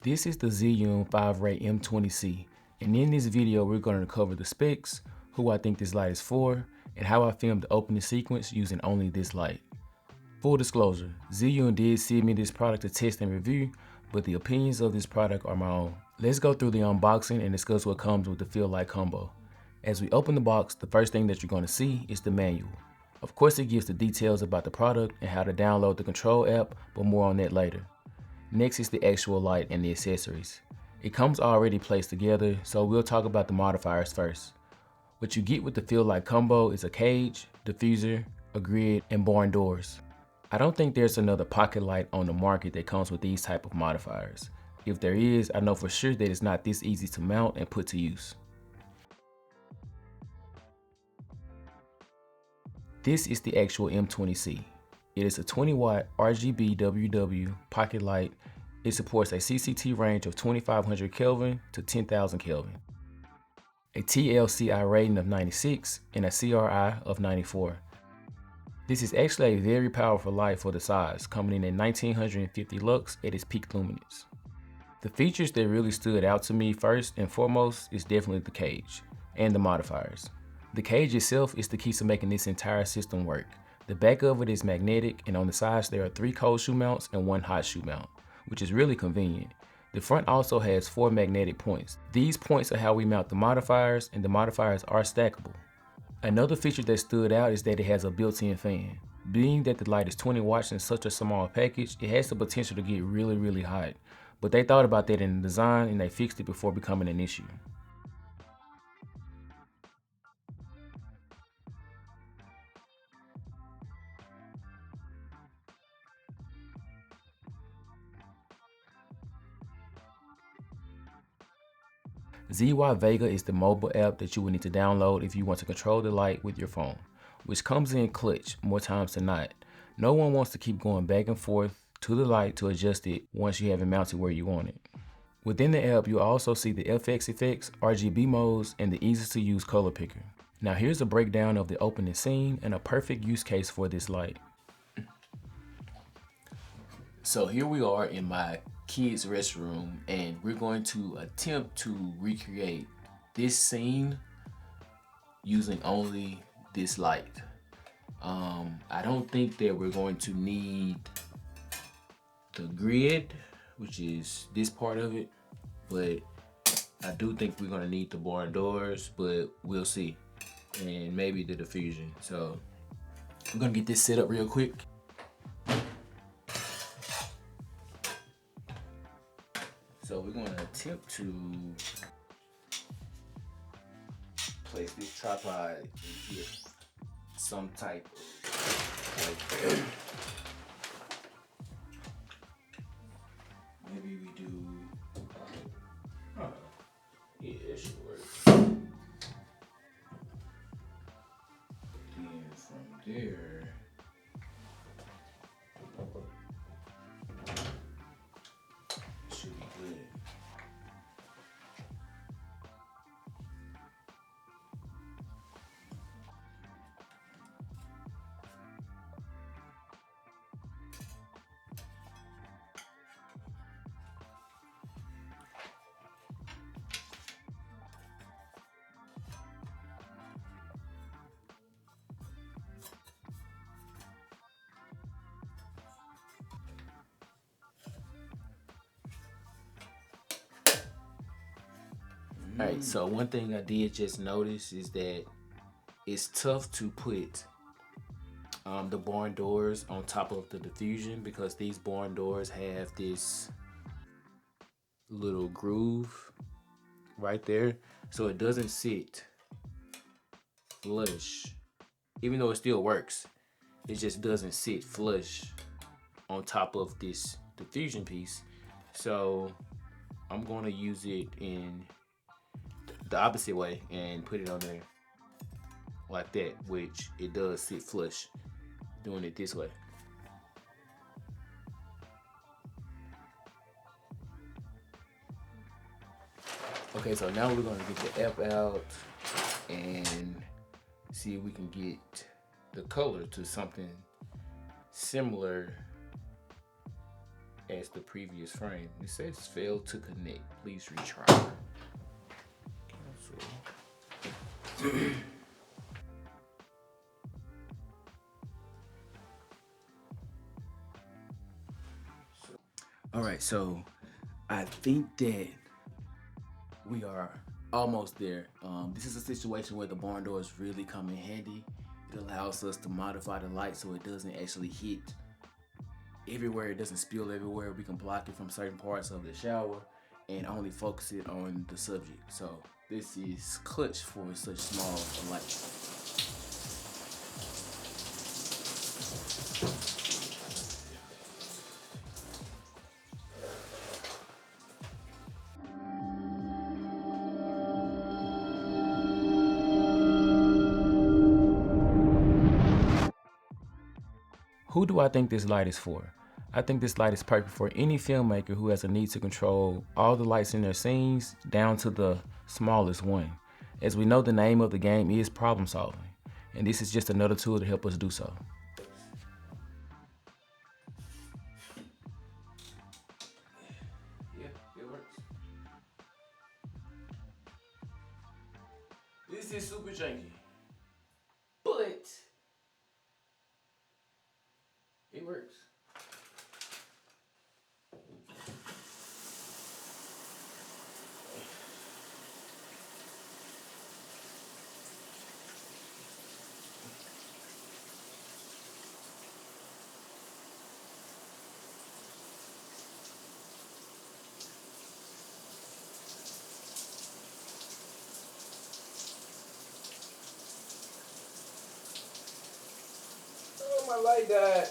This is the Zhiyun Fiveray M20C, and in this video we're going to cover the specs, who I think this light is for, and how I filmed the opening sequence using only this light. Full disclosure, Zhiyun did send me this product to test and review, but the opinions of this product are my own. Let's go through the unboxing and discuss what comes with the Field Light combo. As we open the box, the first thing that you're going to see is the manual. Of course it gives the details about the product and how to download the control app, but more on that later. Next is the actual light and the accessories. It comes already placed together, so we'll talk about the modifiers first. What you get with the Field Light combo is a cage, diffuser, a grid, and barn doors. I don't think there's another pocket light on the market that comes with these type of modifiers. If there is, I know for sure that it's not this easy to mount and put to use. This is the actual M20C. It is a 20 watt RGB WW pocket light. It supports a CCT range of 2500 Kelvin to 10,000 Kelvin, a TLCI rating of 96, and a CRI of 94. This is actually a very powerful light for the size, coming in at 1950 lux at its peak luminance. The features that really stood out to me first and foremost is definitely the cage and the modifiers. The cage itself is the key to making this entire system work. The back of it is magnetic, and on the sides there are 3 cold shoe mounts and 1 hot shoe mount, which is really convenient. The front also has 4 magnetic points. These points are how we mount the modifiers, and the modifiers are stackable. Another feature that stood out is that it has a built-in fan. Being that the light is 20 watts in such a small package, it has the potential to get really hot. But they thought about that in the design and they fixed it before becoming an issue. ZY Vega is the mobile app that you will need to download if you want to control the light with your phone, which comes in clutch more times than not. No one wants to keep going back and forth to the light to adjust it once you have it mounted where you want it. Within the app, you'll also see the FX effects, RGB modes, and the easy to use color picker. Now here's a breakdown of the opening scene and a perfect use case for this light. So here we are in my kids' restroom, and we're going to attempt to recreate this scene using only this light. I don't think that we're going to need the grid, which is this part of it, but I do think we're gonna need the barn doors, but we'll see, and maybe the diffusion. So I'm gonna get this set up real quick. So we're going to attempt to place this tripod in here, some type of like there. Maybe we do, yeah, that should work. Then from there, should be good. Alright, so one thing I did just notice is that it's tough to put the barn doors on top of the diffusion, because these barn doors have this little groove right there, so it doesn't sit flush. Even though it still works, it just doesn't sit flush on top of this diffusion piece. So I'm going to use it in the opposite way and put it on there like that, which it does sit flush doing it this way. Okay, so now we're going to get the app out and see if we can get the color to something similar as the previous frame. It says failed to connect. Please retry. Cancel. All right, so I think that we are almost there. This is a situation where the barn doors really come in handy. It allows us to modify the light so it doesn't actually hit everywhere, it doesn't spill everywhere. We can block it from certain parts of the shower and only focus it on the subject. So this is clutch for such small a light. Who do I think this light is for? I think this light is perfect for any filmmaker who has a need to control all the lights in their scenes down to the smallest one. As we know, the name of the game is problem solving, and this is just another tool to help us do so. Yeah, it works. This is super janky, but it works. Oh, my light died.